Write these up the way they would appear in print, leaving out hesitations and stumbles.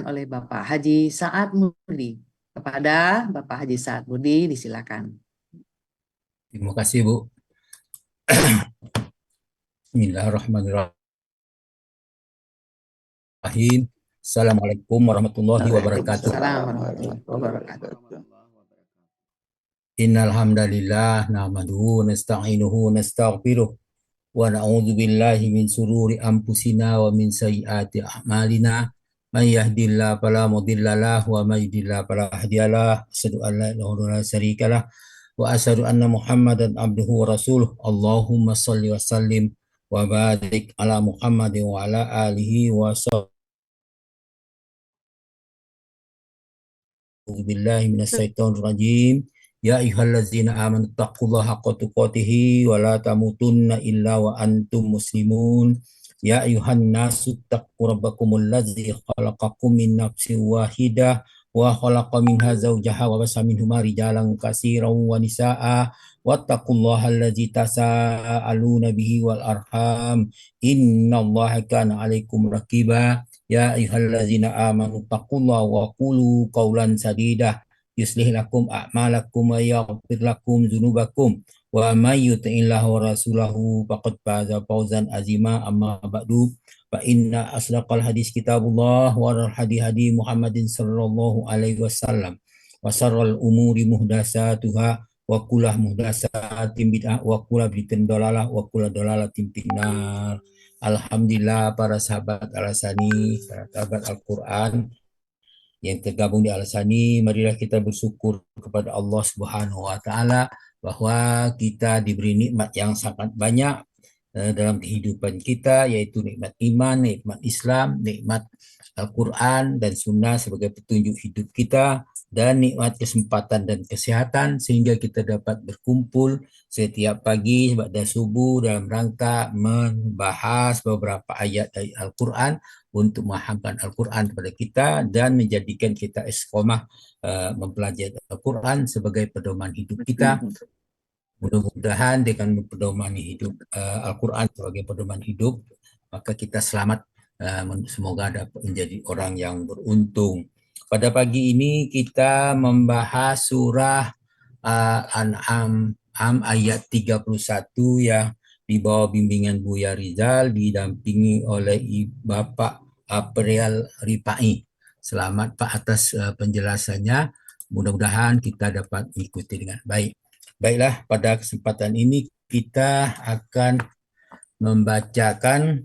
oleh Bapak Haji Saad Mudi. Kepada Bapak Haji Saad Mudi, disilakan. Terima kasih, Bu. Bismillahirrahmanirrahim. Assalamualaikum warahmatullahi wabarakatuh. Waalaikumsalam warahmatullahi wabarakatuh. Innal hamdalillah nahmaduhu wa nasta'inuhu wa nastaghfiruh wa na'udzu billahi min sururi anfusina wa min sayyiati a'malina. May yahdihillahu fala mudhillalah wa may yudhlil fala hadiyalah. Asyhadu an la ilaha illallah wa syarikalah wa asyhadu anna Muhammadan abduhu wa rasuluh. Allahumma shalli wa sallim wa barik ala Muhammadin wa ala alihi wa sahbihi. Billahi minasyaitonir rajim. Ya ayyuhallazina amanu taqullaha haqqa tuqatih wa la tamutunna illa wa antum muslimun. Ya ayyuhan nasu taqu rabbakumul ladzi khalaqakum min nafsin wahidah wa khalaqa minha zawjaha wa basa minhuma rijalan katsiran wa nisaa wattaqullaha alladzi tasaaluna bihi wal arham innallaha kana 'alaikum raqiba. Ya ayyuhallazina amanu taqullaha wa qulu qawlan sadida yuslih lakum a'malakum wa yaghfir lakum dzunubakum wa may yuti'illah wa rasulahu faqad faza fawzan azima amma ba'du fa inna asdaqal hadis kitabullah wa hadi hadi Muhammadin sallallahu alaihi wasallam wa syarral umuri muhdatsatuha wa kullu muhdatsatin bid'ah wa kullu bid'atin dalalah wa kullu dalalatin finnar. Alhamdulillah para sahabat Al-Asani, para sahabat Al-Quran yang tergabung di Al-Asani, marilah kita bersyukur kepada Allah Subhanahu wa taala bahwa kita diberi nikmat yang sangat banyak dalam kehidupan kita, yaitu nikmat iman, nikmat Islam, nikmat Al-Quran dan Sunnah sebagai petunjuk hidup kita, dan nikmat kesempatan dan kesehatan sehingga kita dapat berkumpul setiap pagi pada subuh dalam rangka membahas beberapa ayat dari Al-Quran untuk memahamkan Al-Quran kepada kita dan menjadikan kita istiqomah mempelajari Al-Quran sebagai pedoman hidup kita. Mudah-mudahan dengan pedoman hidup Al-Quran sebagai pedoman hidup, maka kita selamat, semoga dapat menjadi orang yang beruntung. Pada pagi ini kita membahas surah Al-An'am ayat 31 yang di bawah bimbingan Buya Rizal didampingi oleh Bapak April Ripai. Selamat Pak atas penjelasannya. Mudah-mudahan kita dapat mengikuti dengan baik. Baiklah, pada kesempatan ini kita akan membacakan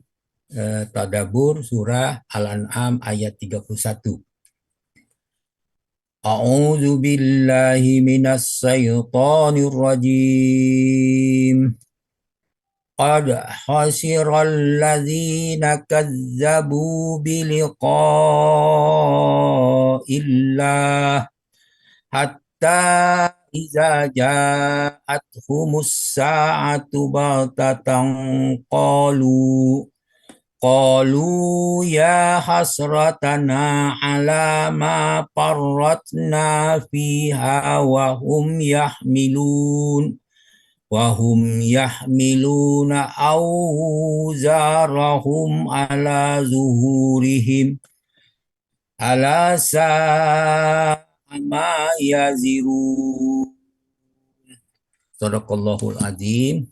tadabbur surah Al-An'am ayat 31. A'udzu billahi minas syaitonir rajim. Qad khasiral ladzina kazzabu biliqa'illah hatta iza ja'athumus sa'atu baghtatan qalu ya hasratana ala ma farratna fiha wa hum yahmiluna awzarahum ala zuhurihim ala ma yazirun. Sadaqallahul azim.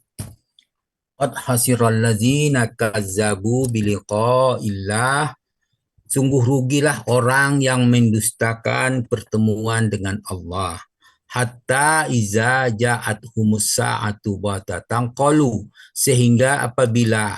Qad hasiral ladzina kazzabu biliqa'illah. Sungguh rugilah orang yang mendustakan pertemuan dengan Allah. Hatta iza ja'athumus sa'atu baghtatan qalu, sehingga apabila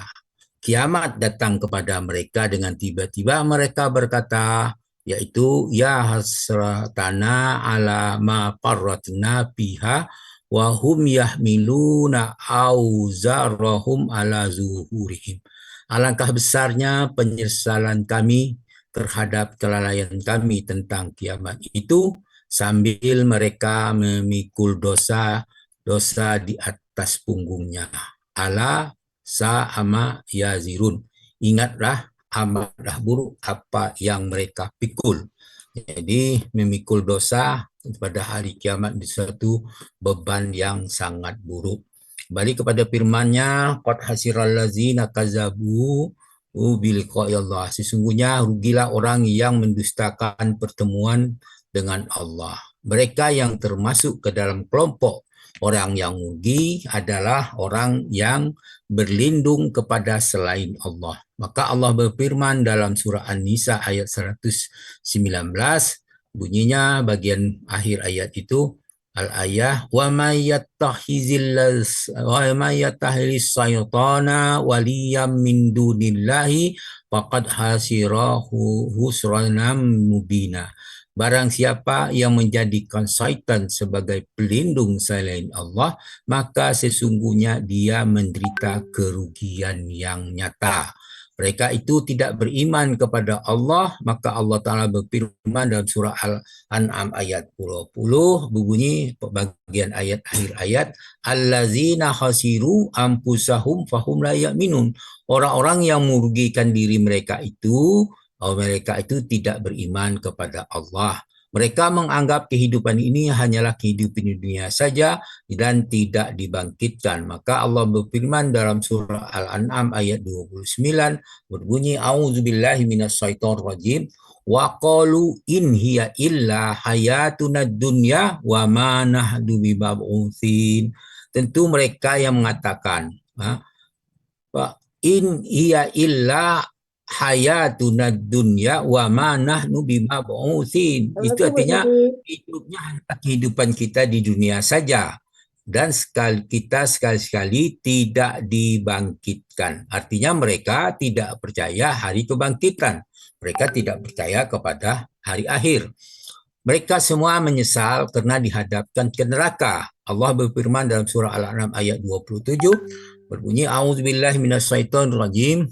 kiamat datang kepada mereka dengan tiba-tiba mereka berkata, yaitu ya hasratana ala ma farratna biha wa hum yahmiluna auzarahum ala zuhurihim. Alangkah besarnya penyesalan kami terhadap kelalaian kami tentang kiamat itu, sambil mereka memikul dosa di atas punggungnya. Ala sa'ama yazirun. Ingatlah, amatlah buruk apa yang mereka pikul. Jadi memikul dosa pada hari kiamat di suatu beban yang sangat buruk. Balik kepada firman-Nya, qad hasiral ladzina kazabu biliqa'i Allah. Sesungguhnya rugilah orang yang mendustakan pertemuan dengan Allah. Mereka yang termasuk ke dalam kelompok orang yang rugi adalah orang yang berlindung kepada selain Allah. Maka Allah berfirman dalam surah An-Nisa ayat 119, bunyinya bagian akhir ayat itu, al-ayah wa may yattakhidhis syaitana waliyyan min dunillahi faqad hasirahu husranam mubina. Barang siapa yang menjadikan syaitan sebagai pelindung selain Allah, maka sesungguhnya dia menderita kerugian yang nyata. Mereka itu tidak beriman kepada Allah, maka Allah Ta'ala berfirman dalam surah Al-An'am ayat 20, berbunyi bagian ayat akhir ayat, allazina khasiru ampusahum fahum la ya'minun. Orang-orang yang merugikan diri mereka itu tidak beriman kepada Allah. Mereka menganggap kehidupan ini hanyalah kehidupan dunia saja dan tidak dibangkitkan. Maka Allah berfirman dalam surah Al-An'am ayat 29, berbunyi, a'udzubillahi minasyaitonir rajim, wa qalu in hiya illa hayatuna dunya wa ma nahdu bibab'utsin. Tentu mereka yang mengatakan, in hiya illa hayatuna dunya wa ma nahnu bimab'utsin. Itu artinya hidupnya hanya kehidupan kita di dunia saja dan kita sekali-sekali tidak dibangkitkan. Artinya mereka tidak percaya hari kebangkitan. Mereka tidak percaya kepada hari akhir. Mereka semua menyesal karena dihadapkan ke neraka. Allah berfirman dalam surah Al-An'am ayat 27, berbunyi, a'udzubillahi minasyaitonir rajim,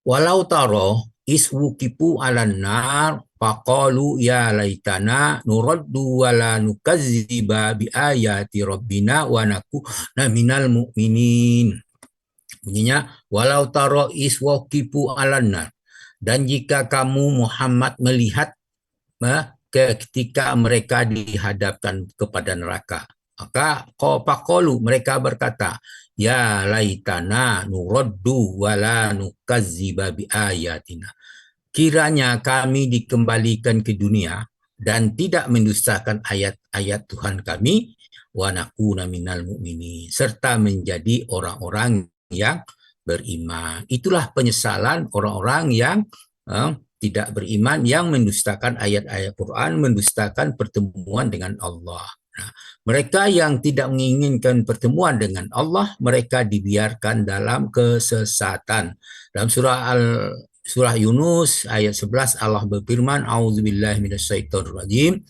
walau taro iswukipu alan nar faqalu ya laitana nuraddu wala nukazziba bi ayati rabbina wa nakuna minal mu'minin. Bunyinya, walau taro iswukipu alan nar, dan jika kamu Muhammad melihat ketika mereka dihadapkan kepada neraka, maka faqalu, mereka berkata, ya laitana nuraddu wala nukazziba bi ayatina. Kiranya kami dikembalikan ke dunia dan tidak mendustakan ayat-ayat Tuhan kami, wa nakuna minal mu'minin, serta menjadi orang-orang yang beriman. Itulah penyesalan orang-orang yang tidak beriman, yang mendustakan ayat-ayat Quran, mendustakan pertemuan dengan Allah. Nah, mereka yang tidak menginginkan pertemuan dengan Allah, mereka dibiarkan dalam kesesatan. Dalam surah Yunus ayat 11 Allah berfirman, a'udzubillahi minasyaitonir rajim,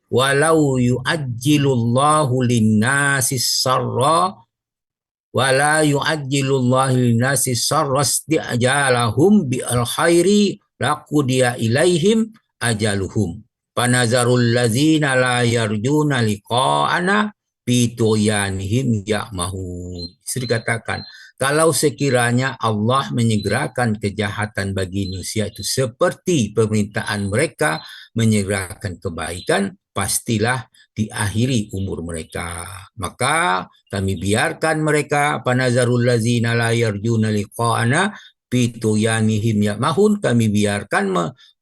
walau yu'ajjilullahu lin-nasi sarra wala yu'ajjilullahu lin-nasi sarra isti'jalahum bil khairi laqudiya ilaihim ajaluhum panazarul ladzina la yarjuna liqa'ana bituyanihim ya'mahun. Itu dikatakan, kalau sekiranya Allah menyegerakan kejahatan bagi manusia itu seperti permintaan mereka menyegerakan kebaikan, pastilah diakhiri umur mereka. Maka kami biarkan mereka, panazarul ladzina la yarjuna liqa'ana bituyanihim ya'mahun, kami biarkan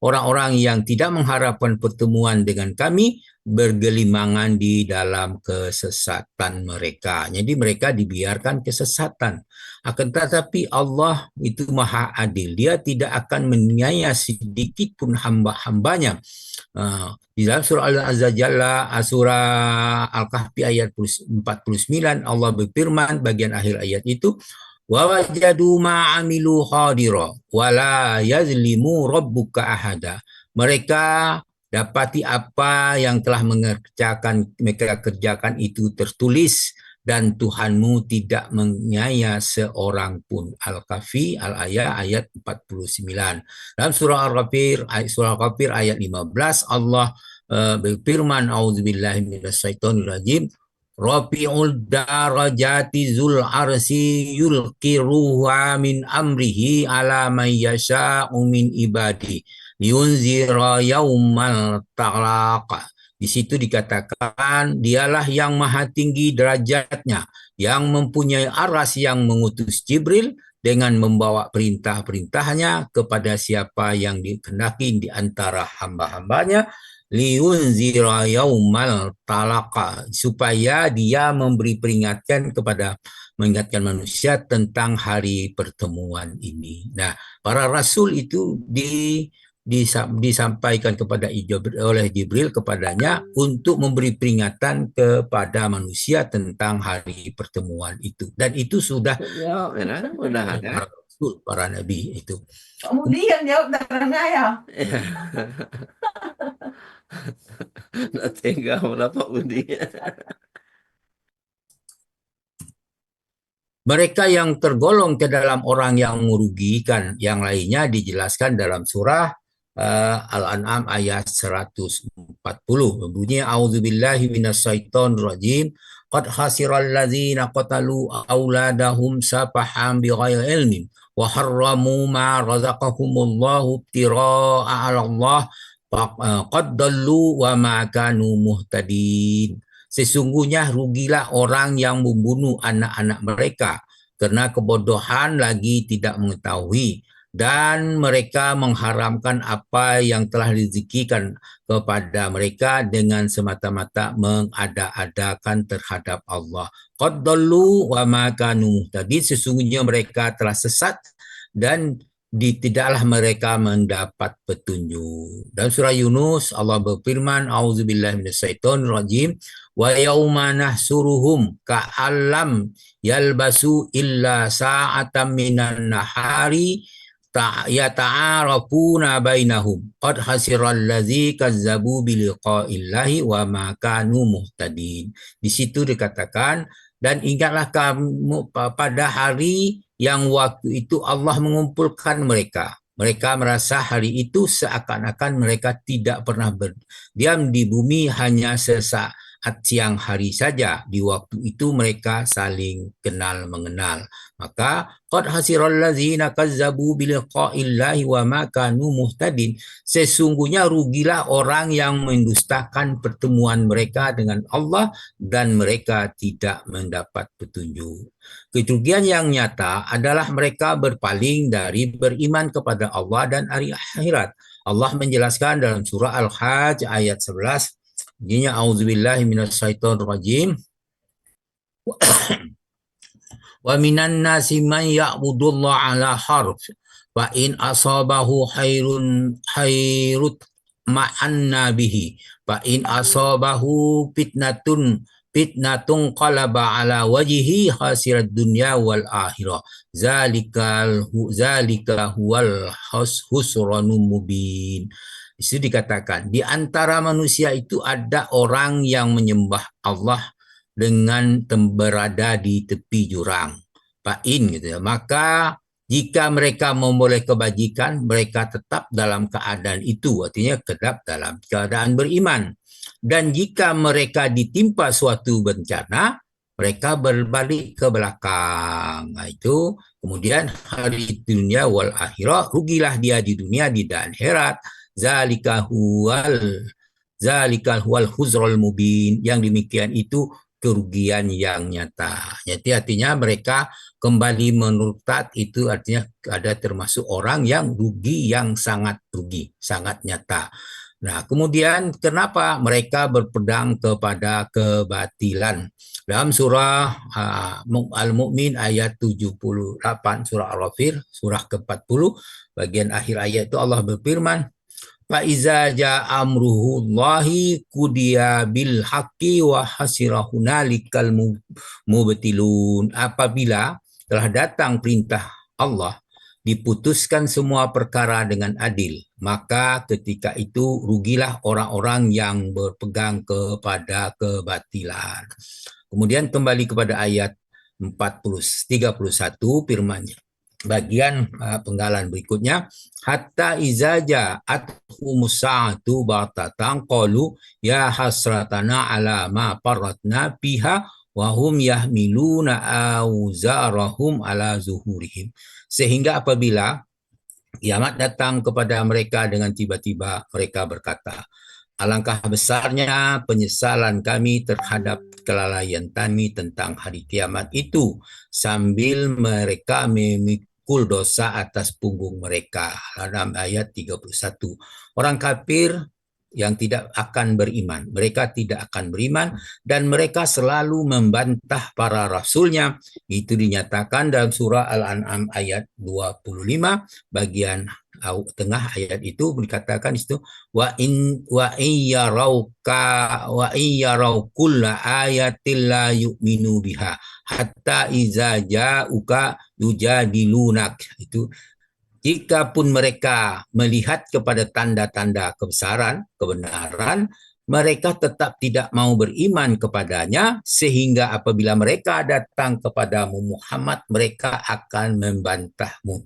orang-orang yang tidak mengharapkan pertemuan dengan kami bergelimangan di dalam kesesatan mereka. Jadi mereka dibiarkan kesesatan. Akan tetapi Allah itu maha adil. Dia tidak akan menganiaya sedikit pun hamba-hambanya. Di dalam surah Al-Azajalla, surah Al-Kahfi ayat 49, Allah berfirman bagian akhir ayat itu, wa wajadu ma'amilu khadira wa la yazlimu rabbuka ahada. Mereka dapati apa yang telah mereka kerjakan itu tertulis dan Tuhanmu tidak menganiaya seorang pun. Al-Kahfi ayat 49. Dalam surah Al-Ghafir ayat 15 Allah berfirman, a'udzubillahi minasyaitonir rajim, Rafi'ul darajati zul arsi yulqi ruha min amrihi ala man yasha'u min ibadi liyunzira yaumal talaq. Di situ dikatakan, dialah yang maha tinggi derajatnya, yang mempunyai aras, yang mengutus Jibril dengan membawa perintah-perintahnya kepada siapa yang dikehendaki di antara hamba-hambanya, liunzira yaumal talaqa, supaya dia memberi peringatan kepada mengingatkan manusia tentang hari pertemuan ini. Nah, para rasul itu disampaikan kepada oleh Jibril kepadanya untuk memberi peringatan kepada manusia tentang hari pertemuan itu. Dan itu sudah Ya, benar, mudah ada. para rasul, para nabi itu. Kemudian jawab darahnya ya. Nggak tega berapa Budi. Mereka yang tergolong ke dalam orang yang merugikan, yang lainnya dijelaskan dalam surah Al-An'am ayat 140. Bunyi a'udzubillahi minasyaitonir rajim. Qad khasiral ladzina qatalu auladahum safahan bighairi ilmin wa harramu ma razaqahumullahu ibtira'a 'ala Allah qad dallu wa ma kanu muhtadin. Sesungguhnya rugilah orang yang membunuh anak-anak mereka karena kebodohan lagi tidak mengetahui, dan mereka mengharamkan apa yang telah direzekikan kepada mereka dengan semata-mata mengada-adakan terhadap Allah. Qad dallu wa ma kanu muhtadin. Sesungguhnya mereka telah sesat dan tidaklah mereka mendapat petunjuk. Dalam surah Yunus Allah berfirman, auzubillahi minasyaitonir rajim, wa yauma nahsuruhum ka'allam yalbasu illa sa'atan minan nahari yata'arafuna bainahum qad hasiral ladzi kazzabu biliqa'illahi wa ma kanu muhtadin. Di situ dikatakan, dan ingatlah kamu pada hari yang waktu itu Allah mengumpulkan mereka. Mereka merasa hari itu seakan-akan mereka tidak pernah berdiam di bumi hanya sesaat siang hari saja. Di waktu itu mereka saling kenal mengenal. Maka qad hasiral ladzina kazzabu biliqa'illahi wa ma kanu muhtadin. Sesungguhnya rugilah orang yang mendustakan pertemuan mereka dengan Allah dan mereka tidak mendapat petunjuk. Kerugian yang nyata adalah mereka berpaling dari beriman kepada Allah dan hari akhirat. Allah menjelaskan dalam surah Al-Hajj ayat 11, bunyinya auzubillahi minasyaitonir rajim. Wa minan nasi man ya'budullaha ala harf wa in asabahu hairut ma'anna bihi wa in asabahu fitnatun qalaba ala wajhihi khasirat dunya wal akhirah zalika huwal husranul mubin. Itu dikatakan di antara manusia itu ada orang yang menyembah Allah dengan berada di tepi jurang, pain gitu ya. Maka jika mereka memboleh kebajikan, mereka tetap dalam keadaan itu, artinya tetap dalam keadaan beriman. Dan jika mereka ditimpa suatu bencana, mereka berbalik ke belakang. Nah, itu kemudian hari dunia wal akhirah, rugilah dia di dunia di dan akhirat. Zalikal huwal huzrul mubin. Yang demikian itu kerugian yang nyata. Jadi artinya mereka kembali murtad, itu artinya ada termasuk orang yang rugi, yang sangat rugi, sangat nyata. Nah, kemudian kenapa mereka berpedang kepada kebatilan? Dalam surah Al-Mu'min ayat 78, surah Al-Ghafir, surah ke-40, bagian akhir ayat itu Allah berfirman, Fa'iza ja'a amruhullahi kudiya bil haqqi wa hasirahunalikal mubtilun. Apabila telah datang perintah Allah, diputuskan semua perkara dengan adil, maka ketika itu rugilah orang-orang yang berpegang kepada kebatilan. Kemudian kembali kepada ayat 31 firman-Nya. Bagian penggalan berikutnya, hatta izaja athumus sa'atu batatan qalu ya hasratana ala ma faratna fiha wa hum yahmiluna auzarahum ala zuhurihim. Sehingga apabila kiamat datang kepada mereka dengan tiba-tiba, mereka berkata, alangkah besarnya penyesalan kami terhadap kelalaian kami tentang hari kiamat itu, sambil mereka memikul dosa atas punggung mereka. Dalam ayat 31. Orang kafir yang tidak akan beriman. Mereka tidak akan beriman dan mereka selalu membantah para rasulnya. Itu dinyatakan dalam surah Al-An'am ayat 25 bagian tengah ayat itu dikatakan itu wa in yarau kulla ayatil la yu'minu biha hatta iza ja'uka yujadilunak. Itu jikapun mereka melihat kepada tanda-tanda kebenaran, mereka tetap tidak mau beriman kepadanya, sehingga apabila mereka datang kepadamu Muhammad, mereka akan membantahmu.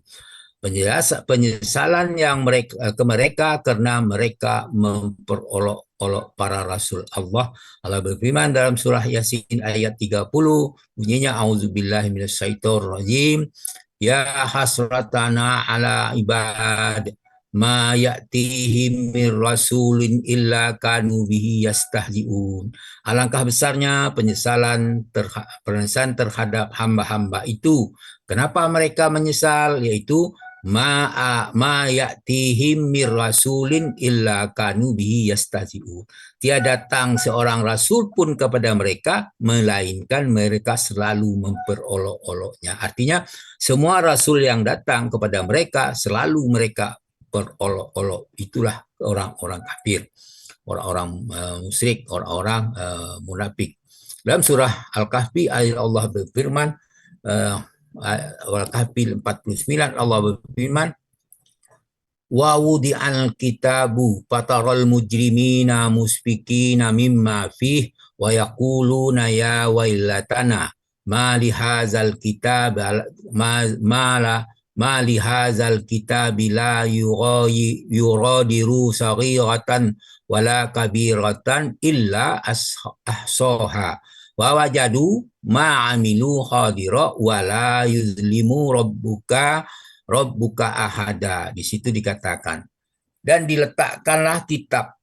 Penyesalan yang mereka karena mereka memperolok-olok para rasul Allah. Allah berfirman dalam surah Yasin ayat 30, bunyinya auzubillahi minasyaitonirrajim. Ya hasratana ala ibad ma ya'tihim min rasulin illa kanu bihi yastahzi'un. Alangkah besarnya penyesalan terhadap hamba-hamba itu. Kenapa mereka menyesal? Yaitu ma ya'tihim min rasulin illa kanu bihi yastahzi'un. Tiada datang seorang rasul pun kepada mereka, melainkan mereka selalu memperolok-oloknya. Artinya, semua rasul yang datang kepada mereka, selalu mereka berolok-olok. Itulah orang-orang kafir, orang-orang musyrik, orang-orang munafik. Dalam surah Al-Kahfi, Allah berfirman, Al-Kahfi 49, Allah berfirman, wa wudi'al kitabu fataral mujrimina musfikina mimma fih wa yaquluna ya wailatana ma li hadzal kitab ma li hadzal kitab la yuradiru saghiratan wala kabiratan illa ahsaha wa wajadu ma amilu hadira wala yuzlimu rabbuka ahada. Di situ dikatakan, dan diletakkanlah kitab,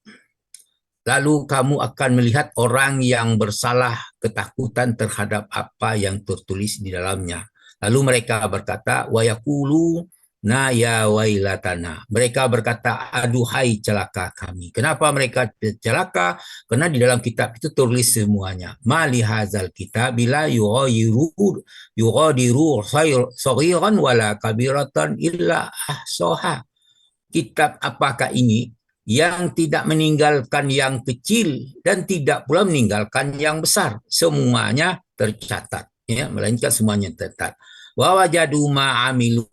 lalu kamu akan melihat orang yang bersalah ketakutan terhadap apa yang tertulis di dalamnya. Lalu mereka berkata, wa yaquluna ya wailatana. Mereka berkata, aduhai celaka kami. Kenapa mereka celaka? Karena di dalam kitab itu tulis semuanya. Ma li hadzal kitab bila yughadiru saghiran wala kabiratan illa ahsaha. Kitab apakah ini yang tidak meninggalkan yang kecil dan tidak pula meninggalkan yang besar? Semuanya tercatat, ya, melainkan semuanya tercatat. Wa wajadu ma amilu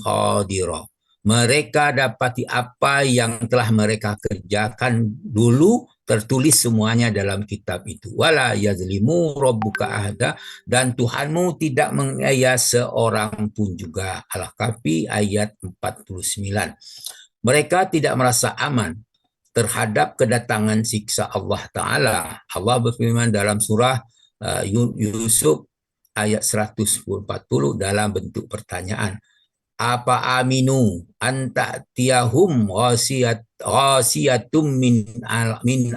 hadira. Mereka dapati apa yang telah mereka kerjakan dulu, tertulis semuanya dalam kitab itu. Wala yazlimu rabbuka ahada, dan Tuhanmu tidak menganiaya seorang pun juga. Al-Kahfi ayat 49. Mereka tidak merasa aman terhadap kedatangan siksa Allah Ta'ala. Allah berfirman dalam surah Yusuf ayat 140 dalam bentuk pertanyaan. Apa aminu anta'tiyahum ghasiyatum min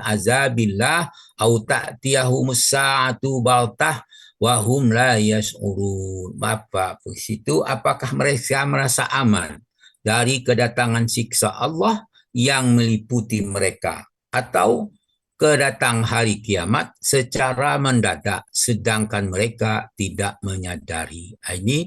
azabillah au ta'tiyahumus sa'atu baltah wa hum la yash'urun. Apa situ, apakah mereka merasa aman dari kedatangan siksa Allah yang meliputi mereka, atau kedatang hari kiamat secara mendadak sedangkan mereka tidak menyadari? Ini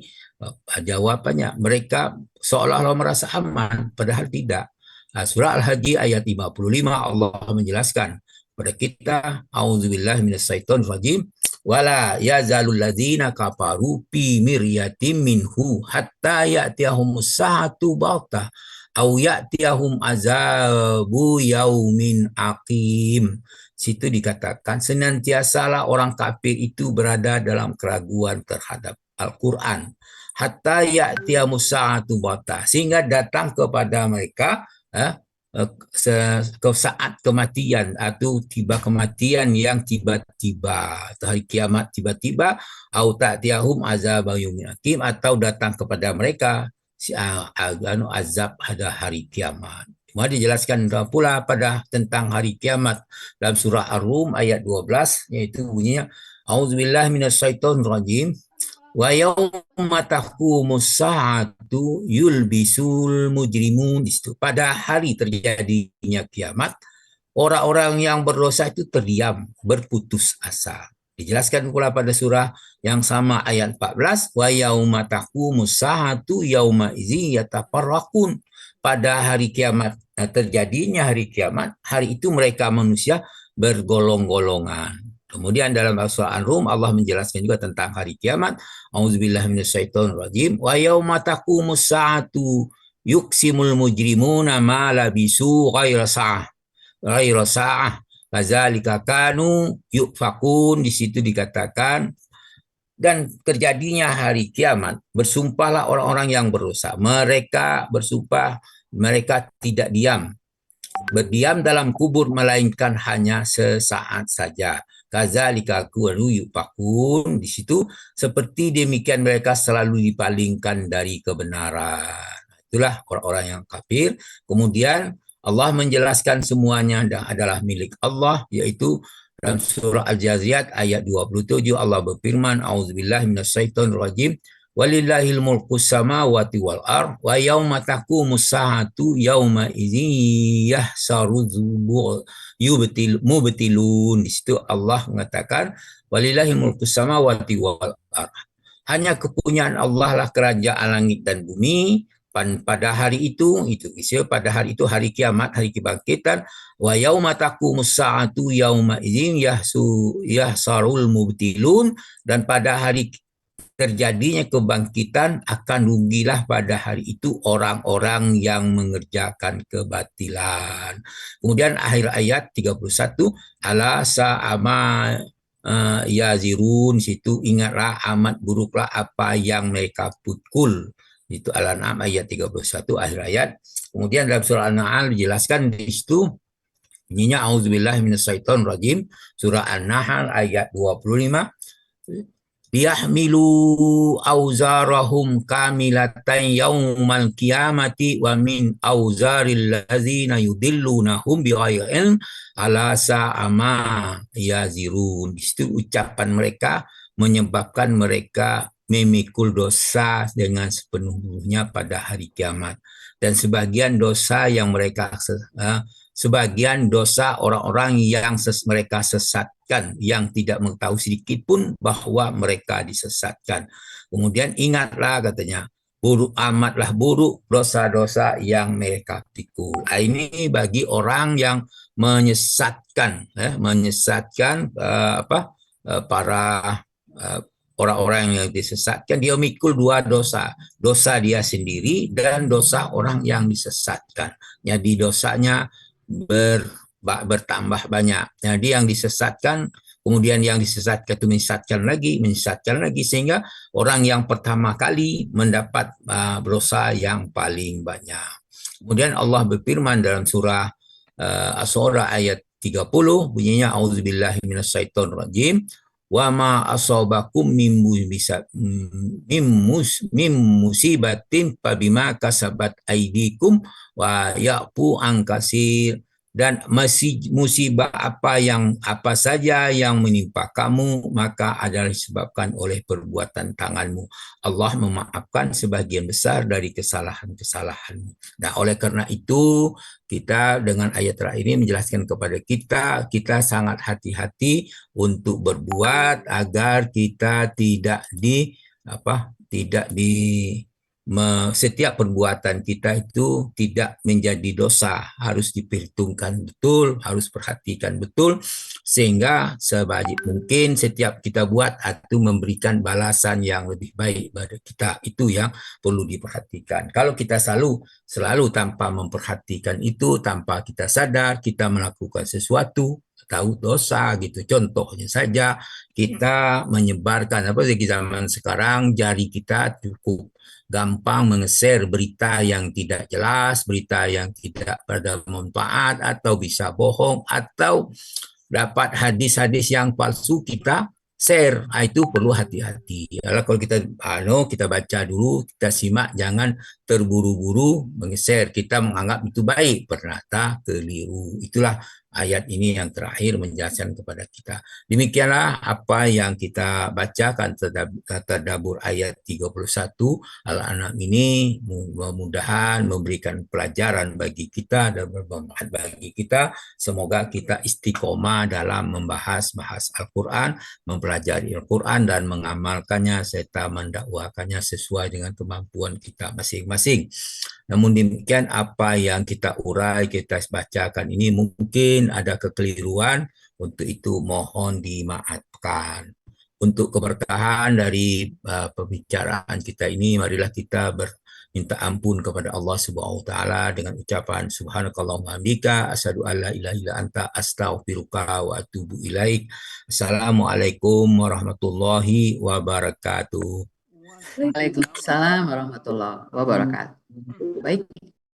jawabannya, mereka seolah-olah merasa aman padahal tidak. Surah Al-Haji ayat 55 Allah menjelaskan pada kita, auzubillahi minasyaitonirrajim, wala yazalul ladzina kafaru fi miryatin minhu hatta ya'tiyahumus sa'atu baghtah au ya'tiyahum azabu yaumin aqim. Situ dikatakan senantiasalah orang kafir itu berada dalam keraguan terhadap Al-Quran. Hatta ya'tiyahumus sa'atu baghtah, sehingga datang kepada mereka saat kematian atau tiba kematian yang tiba-tiba, hari kiamat tiba-tiba, au ta'tiyahum azab yaumin aqim, atau datang kepada mereka azab pada hari kiamat. Kemudian dijelaskan pula pada tentang hari kiamat dalam surah Ar-Rum ayat 12, yaitu bunyinya auzubillahi minasyaitonirrajim Wa yauma taqumus saatu yulbisul mujrimun. Di situ pada hari terjadinya kiamat, orang-orang yang berdosa itu terdiam, berputus asa. Dijelaskan pula pada surah yang sama ayat 14, wa yauma taqumus saatu yauma idzin yatafarraqun. Pada hari kiamat, terjadinya hari kiamat, hari itu mereka manusia bergolong-golongan. Kemudian dalam surah An-Rum Allah menjelaskan juga tentang hari kiamat. Auzubillahi minasyaitonirrajim. Wa yauma taqumus saatu yuksimul mujrimuna ma labisu ghaira sa'ah. Kadzalika kanu yufakun. Di situ dikatakan, dan terjadinya hari kiamat, bersumpahlah orang-orang yang berdosa. Mereka bersumpah, mereka tidak berdiam dalam kubur, melainkan hanya sesaat saja. Kadzalika kanu yufakun. Di situ seperti demikian mereka selalu dipalingkan dari kebenaran. Itulah orang-orang yang kafir. Kemudian Allah menjelaskan semuanya adalah milik Allah, yaitu dalam surah Al-Jaziyat ayat 27 Allah berfirman, auzubillahi minasyaitonirrajim, walillahil mulkus samawati wal ard wa yauma taqumus saatu yauma idzin yahsaru mubtilun. Di situ Allah mengatakan walillahil mulkus samawati wal ard. Hanya kepunyaan Allah lah kerajaan langit dan bumi. Pada hari itu pada hari itu hari kiamat, hari kebangkitan. Wa yauma taqumus saatu yauma idzin yahsarul mubtilun. Dan pada hari terjadinya kebangkitan akan rugilah pada hari itu orang-orang yang mengerjakan kebatilan. Kemudian akhir ayat 31, ala sa'ama yazirun. Situ ingatlah amat buruklah apa yang mereka pukul. Itu Al-An'am ayat 31 akhir ayat. Kemudian dalam surah An-Nahl dijelaskan di situ bunyinya auzubillahi minasyaitonirrajim, surah An-Nahl ayat 25, liyahmilu auzarahum kamilatan yaumal qiyamati wa min auzaril ladzina yudillunahum bighairi ilm ala sa'ama yazirun. Di situ ucapan mereka menyebabkan mereka memikul dosa dengan sepenuhnya pada hari kiamat. Dan sebagian dosa yang mereka sebagian dosa orang-orang yang mereka sesatkan, yang tidak mengetahui sedikit pun bahwa mereka disesatkan. Kemudian ingatlah katanya, amatlah buruk dosa-dosa yang mereka pikul. Ini bagi orang yang menyesatkan para orang-orang yang disesatkan. Dia mikul dua dosa dia sendiri dan dosa orang yang disesatkan. Jadi dosanya bertambah banyak. Jadi yang disesatkan, kemudian yang disesatkan itu menyesatkan lagi, sehingga orang yang pertama kali mendapat dosa yang paling banyak. Kemudian Allah berfirman dalam surah As-Surah ayat 30, bunyinya auzubillahi minasyaitonirrajim, wa ma asabakum min musibatin fabima kasabat aidikum wa ya'fu an katsir. Dan musibah apa saja yang menimpa kamu maka adalah disebabkan oleh perbuatan tanganmu. Allah memaafkan sebagian besar dari kesalahan-kesalahanmu. Nah, oleh karena itu kita dengan ayat terakhir ini menjelaskan kepada kita sangat hati-hati untuk berbuat agar kita setiap perbuatan kita itu tidak menjadi dosa. Harus diperhitungkan betul, harus perhatikan betul, sehingga sebaik mungkin setiap kita buat itu memberikan balasan yang lebih baik pada kita. Itu yang perlu diperhatikan. Kalau kita selalu tanpa memperhatikan itu, tanpa kita sadar kita melakukan sesuatu, tahu dosa gitu. Contohnya saja kita menyebarkan di zaman sekarang, jari kita cukup gampang meng-share berita yang tidak jelas, berita yang tidak bermanfaat, atau bisa bohong, atau dapat hadis-hadis yang palsu, kita share. Itu perlu hati-hati. Kalau kita baca dulu, kita simak, jangan terburu-buru meng-share. Kita menganggap itu baik, ternyata keliru. Itulah ayat ini yang terakhir menjelaskan kepada kita. Demikianlah apa yang kita bacakan tadabbur ayat 31 Al-An'am ini, mudah-mudahan memberikan pelajaran bagi kita dan bermanfaat bagi kita. Semoga kita istiqomah dalam membahas Al-Quran, mempelajari Al-Quran dan mengamalkannya serta mendakwakannya sesuai dengan kemampuan kita masing-masing. Namun demikian apa yang kita urai, kita bacakan ini mungkin ada kekeliruan, untuk itu mohon dimaafkan. Untuk keberkahan dari pembicaraan kita ini, marilah kita minta ampun kepada Allah Subhanahu wa taala dengan ucapan subhanakallahumma hamdika asyhadu an la ilaha illa anta astaghfiruka wa atubu ilaik. Assalamualaikum warahmatullahi wabarakatuh. Waalaikumsalam warahmatullahi wabarakatuh. Baik.